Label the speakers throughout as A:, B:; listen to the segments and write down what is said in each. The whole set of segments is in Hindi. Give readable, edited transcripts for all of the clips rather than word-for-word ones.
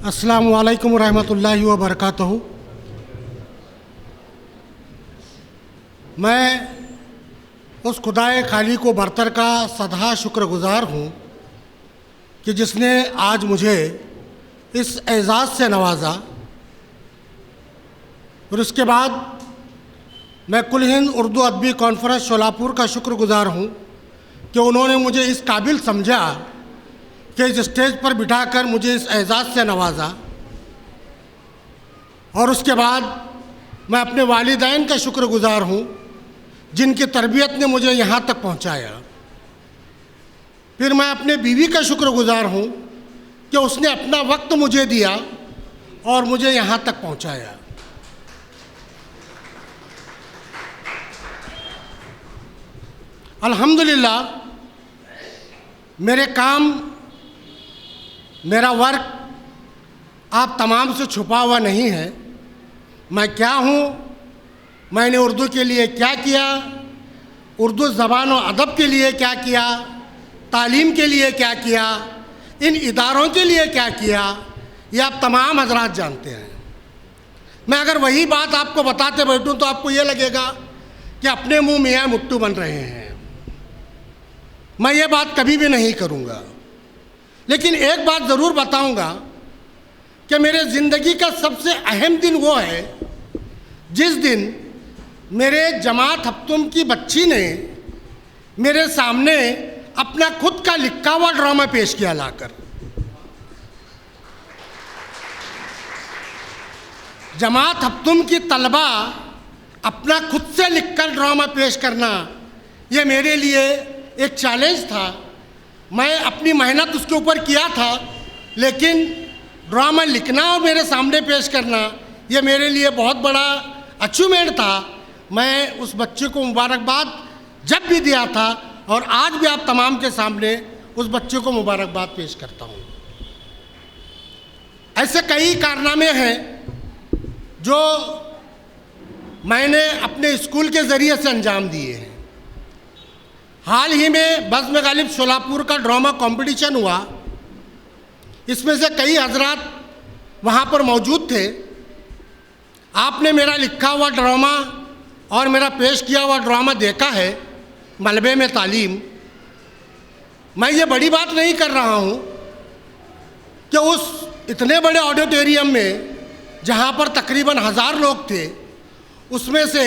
A: अस्सलामु अलैकुम रहमतुल्लाहि व बरकातहू। मैं उस खुदाए खाली को बरतर का सदा शुक्रगुज़ार हूँ कि जिसने आज मुझे इस एज़ाज़ से नवाजा। और उसके बाद मैं कुल हिंद उर्दू अदबी कॉन्फ्रेंस शोलापुर का शुक्रगुज़ार हूँ कि उन्होंने मुझे इस काबिल समझा कि इस स्टेज पर बिठाकर मुझे इस एज़ाज़ से नवाजा। और उसके बाद मैं अपने वालिदैन का शुक्रगुज़ार हूँ जिनकी तरबियत ने मुझे यहाँ तक पहुँचाया। फिर मैं अपने बीवी का शुक्रगुज़ार हूँ कि उसने अपना वक्त मुझे दिया और मुझे यहाँ तक पहुँचाया। अल्हम्दुलिल्लाह मेरे काम, मेरा वर्क आप तमाम से छुपा हुआ नहीं है। मैं क्या हूँ, मैंने उर्दू के लिए क्या किया, उर्दू ज़बान और अदब के लिए क्या किया, तालीम के लिए क्या किया, इन इदारों के लिए क्या किया, ये आप तमाम हजरात जानते हैं। मैं अगर वही बात आपको बताते बैठूँ तो आपको ये लगेगा कि अपने मुँह मियाँ मुट्ठू बन रहे हैं। मैं ये बात कभी भी नहीं करूँगा, लेकिन एक बात ज़रूर बताऊँगा कि मेरे ज़िंदगी का सबसे अहम दिन वो है जिस दिन मेरे जमात हफ्तुम की बच्ची ने मेरे सामने अपना खुद का लिखा हुआ ड्रामा पेश किया लाकर। जमात हफ्तुम की तलबा अपना खुद से लिखकर ड्रामा पेश करना, ये मेरे लिए एक चैलेंज था। मैं अपनी मेहनत उसके ऊपर किया था, लेकिन ड्रामा लिखना और मेरे सामने पेश करना ये मेरे लिए बहुत बड़ा अचीवमेंट था। मैं उस बच्चे को मुबारकबाद जब भी दिया था और आज भी आप तमाम के सामने उस बच्चे को मुबारकबाद पेश करता हूँ। ऐसे कई कारनामे हैं जो मैंने अपने स्कूल के ज़रिए से अंजाम दिए हैं। हाल ही में बज़्म गालिब शोलापुर का ड्रामा कंपटीशन हुआ। इसमें से कई हजरात वहाँ पर मौजूद थे। आपने मेरा लिखा हुआ ड्रामा और मेरा पेश किया हुआ ड्रामा देखा है, मलबे में तालीम। मैं ये बड़ी बात नहीं कर रहा हूँ कि उस इतने बड़े ऑडिटोरियम में जहाँ पर तकरीबन 1000 लोग थे, उसमें से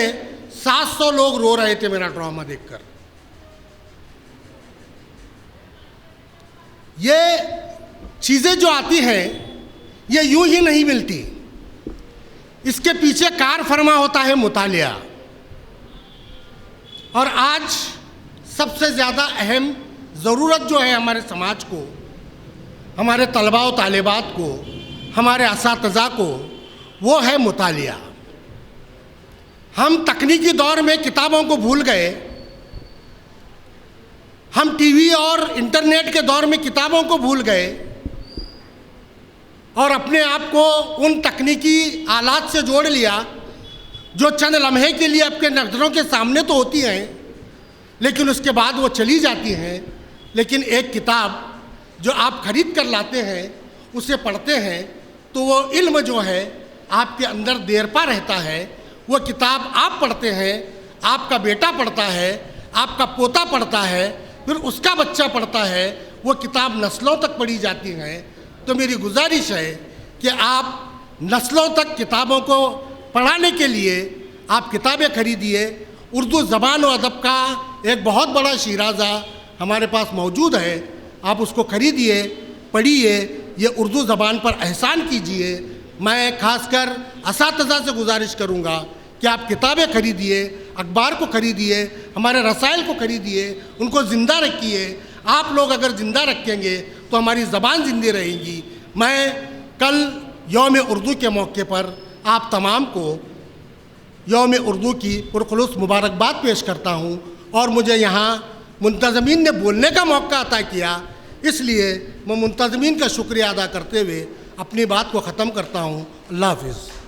A: 700 लोग रो रहे थे मेरा ड्रामा देखकर। ये चीज़ें जो आती हैं ये यूं ही नहीं मिलती, इसके पीछे कार फरमा होता है मुतालिया। और आज सबसे ज़्यादा अहम ज़रूरत जो है हमारे समाज को, हमारे तलबा व तालिबात को, हमारे असातिज़ा को, वो है मुतालिया। हम तकनीकी दौर में किताबों को भूल गए। हम टीवी और इंटरनेट के दौर में किताबों को भूल गए और अपने आप को उन तकनीकी आलात से जोड़ लिया जो चंद लम्हे के लिए आपके नज़रों के सामने तो होती हैं, लेकिन उसके बाद वो चली जाती हैं। लेकिन एक किताब जो आप खरीद कर लाते हैं, उसे पढ़ते हैं, तो वो इल्म जो है आपके अंदर देर पा रहता है। वो किताब आप पढ़ते हैं, आपका बेटा पढ़ता है, आपका पोता पढ़ता है, फिर उसका बच्चा पढ़ता है, वो किताब नस्लों तक पढ़ी जाती हैं। तो मेरी गुजारिश है कि आप नस्लों तक किताबों को पढ़ाने के लिए आप किताबें खरीदिए। उर्दू ज़बान और अदब का एक बहुत बड़ा शिराज़ा हमारे पास मौजूद है, आप उसको खरीदिए, पढ़िए, ये उर्दू ज़बान पर एहसान कीजिए। मैं ख़ासकर असातिज़ा से गुजारिश करूँगा कि आप किताबें खरीदिए, अखबार को खरीदिए, हमारे रसायल को खरीदिए, उनको ज़िंदा रखिए। आप लोग अगर ज़िंदा रखेंगे तो हमारी ज़बान ज़िंदी रहेगी। मैं कल यौम उर्दू के मौके पर आप तमाम को यौम उर्दू की पुरखुलूस मुबारकबाद पेश करता हूँ और मुझे यहाँ मुंतज़मीन ने बोलने का मौका अता किया, इसलिए मैं मुंतज़मीन का शुक्रिया अदा करते हुए अपनी बात को ख़त्म करता हूँ। अल्लाह हाफ़िज़।